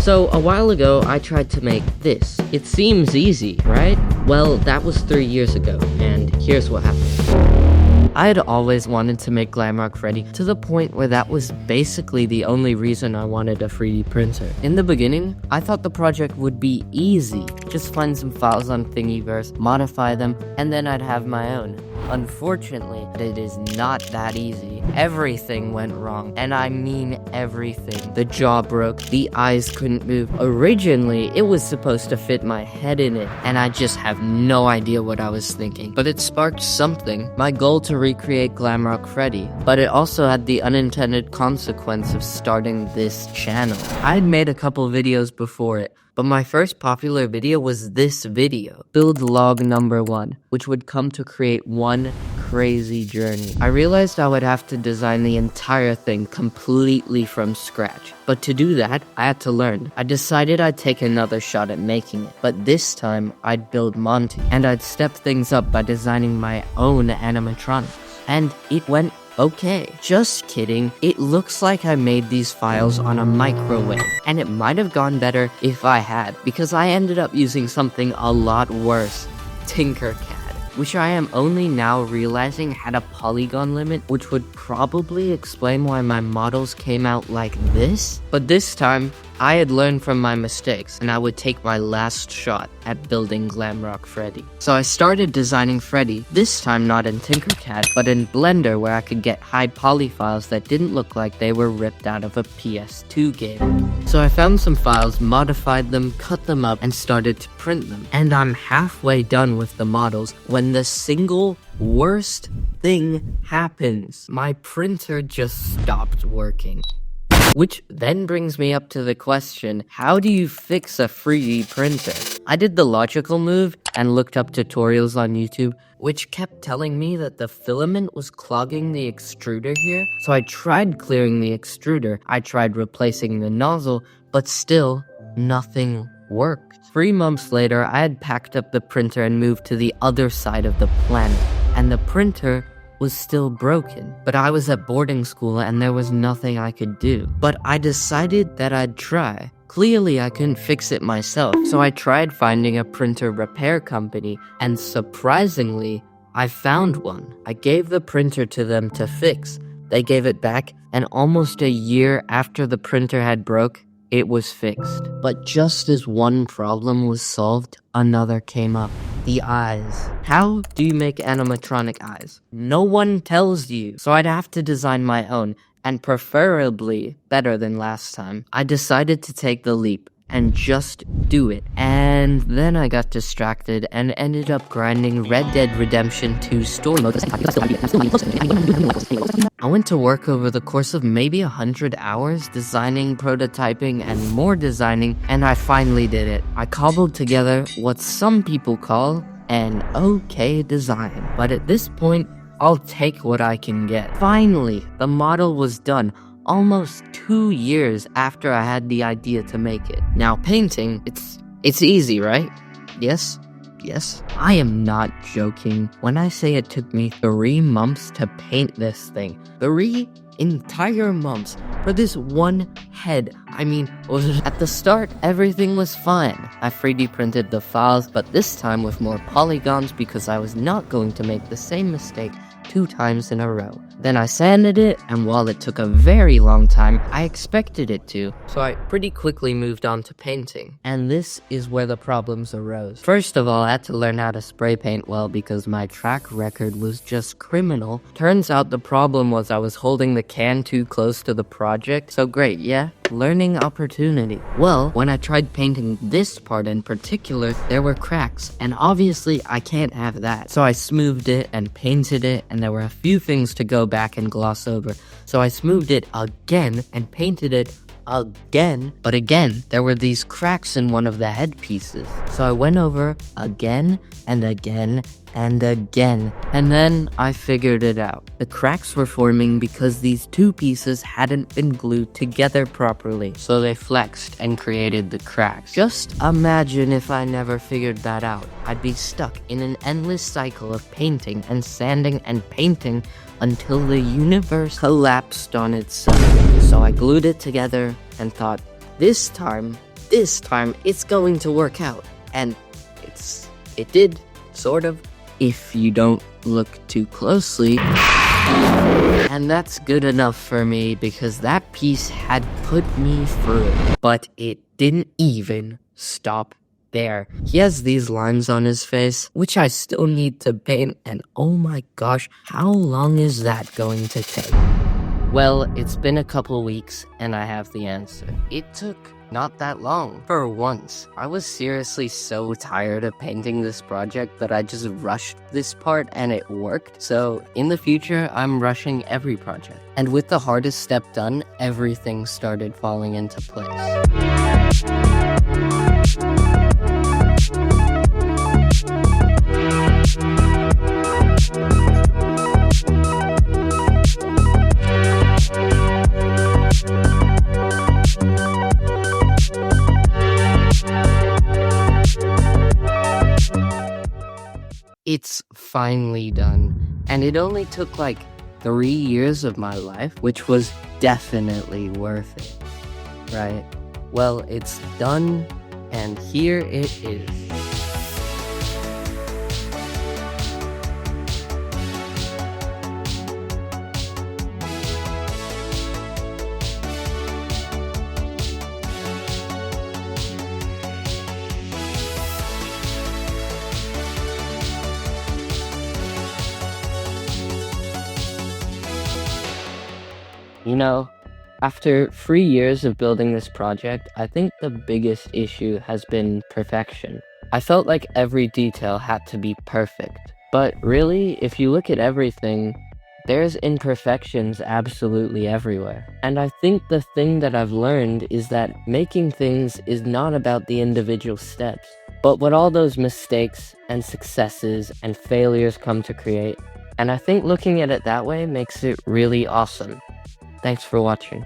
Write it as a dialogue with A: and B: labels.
A: So a while ago, I tried to make this. It seems easy, right? Well, that was 3 years ago, and here's what happened. I had always wanted to make Glamrock Freddy to the point where that was basically the only reason I wanted a 3D printer. In the beginning, I thought the project would be easy. Just find some files on Thingiverse, modify them, and then I'd have my own. Unfortunately, it is not that easy. Everything went wrong, and I mean everything. The jaw broke, the eyes couldn't move. Originally, it was supposed to fit my head in it, and I just have no idea what I was thinking. But it sparked something, my goal to recreate Glamrock Freddy, but it also had the unintended consequence of starting this channel. I had made a couple videos before it, but my first popular video was this video, build log number 1, which would come to create one crazy journey. I realized I would have to design the entire thing completely from scratch, but to do that, I had to learn. I decided I'd take another shot at making it, but this time I'd build Monty, and I'd step things up by designing my own animatronics, and it went okay. Just kidding. It looks like I made these files on a microwave, and it might have gone better if I had, because I ended up using something a lot worse, Tinkercad, which I am only now realizing had a polygon limit, which would probably explain why my models came out like this. But this time, I had learned from my mistakes, and I would take my last shot at building Glamrock Freddy. So I started designing Freddy, this time not in Tinkercad, but in Blender, where I could get high poly files that didn't look like they were ripped out of a PS2 game. So I found some files, modified them, cut them up, and started to print them. And I'm halfway done with the models when the single worst thing happens. My printer just stopped working. Which then brings me up to the question, how do you fix a 3D printer? I did the logical move and looked up tutorials on YouTube, which kept telling me that the filament was clogging the extruder here. So I tried clearing the extruder, I tried replacing the nozzle, but still, nothing worked. 3 months later, I had packed up the printer and moved to the other side of the planet, and the printer was still broken. But I was at boarding school and there was nothing I could do. But I decided that I'd try. Clearly I couldn't fix it myself, so I tried finding a printer repair company, and surprisingly, I found one. I gave the printer to them to fix. They gave it back, and almost a year after the printer had broke, it was fixed. But just as one problem was solved, another came up. The eyes. How do you make animatronic eyes? No one tells you. So I'd have to design my own, and preferably better than last time. I decided to take the leap and just do it. And then I got distracted and ended up grinding Red Dead Redemption 2 story mode. I went to work over the course of maybe 100 hours, designing, prototyping, and more designing, and I finally did it. I cobbled together what some people call an okay design, but at this point, I'll take what I can get. Finally, the model was done, almost 2 years after I had the idea to make it. Now, painting, it's easy, right? Yes? Yes? I am not joking when I say it took me 3 months to paint this thing. 3 entire months for this one head. I mean, at the start, everything was fine. I 3D printed the files, but this time with more polygons because I was not going to make the same mistake 2 times in a row. Then I sanded it, and while it took a very long time, I expected it to, so I pretty quickly moved on to painting. And this is where the problems arose. First of all, I had to learn how to spray paint well because my track record was just criminal. Turns out the problem was I was holding the can too close to the project, so great, yeah? Learning opportunity. Well, when I tried painting this part in particular, there were cracks, and obviously I can't have that. So I smoothed it and painted it, and there were a few things to go back and gloss over. So I smoothed it again and painted it again, but again, there were these cracks in one of the headpieces. So I went over again and again and again, and then I figured it out. The cracks were forming because these 2 pieces hadn't been glued together properly, so they flexed and created the cracks. Just imagine if I never figured that out. I'd be stuck in an endless cycle of painting and sanding and painting until the universe collapsed on itself. So I glued it together and thought, this time, this time it's going to work out. And it did, sort of, if you don't look too closely. And that's good enough for me because that piece had put me through. But it didn't even stop there. He has these lines on his face, which I still need to paint, and oh my gosh, how long is that going to take? Well, it's been a couple weeks, and I have the answer. It took not that long. For once, I was seriously so tired of painting this project that I just rushed this part and it worked. So in the future, I'm rushing every project. And with the hardest step done, everything started falling into place. It's finally done, and it only took like 3 years of my life, which was definitely worth it, right? Well, it's done, and here it is. You know, after 3 years of building this project, I think the biggest issue has been perfection. I felt like every detail had to be perfect. But really, if you look at everything, there's imperfections absolutely everywhere. And I think the thing that I've learned is that making things is not about the individual steps, but what all those mistakes and successes and failures come to create. And I think looking at it that way makes it really awesome. Thanks for watching.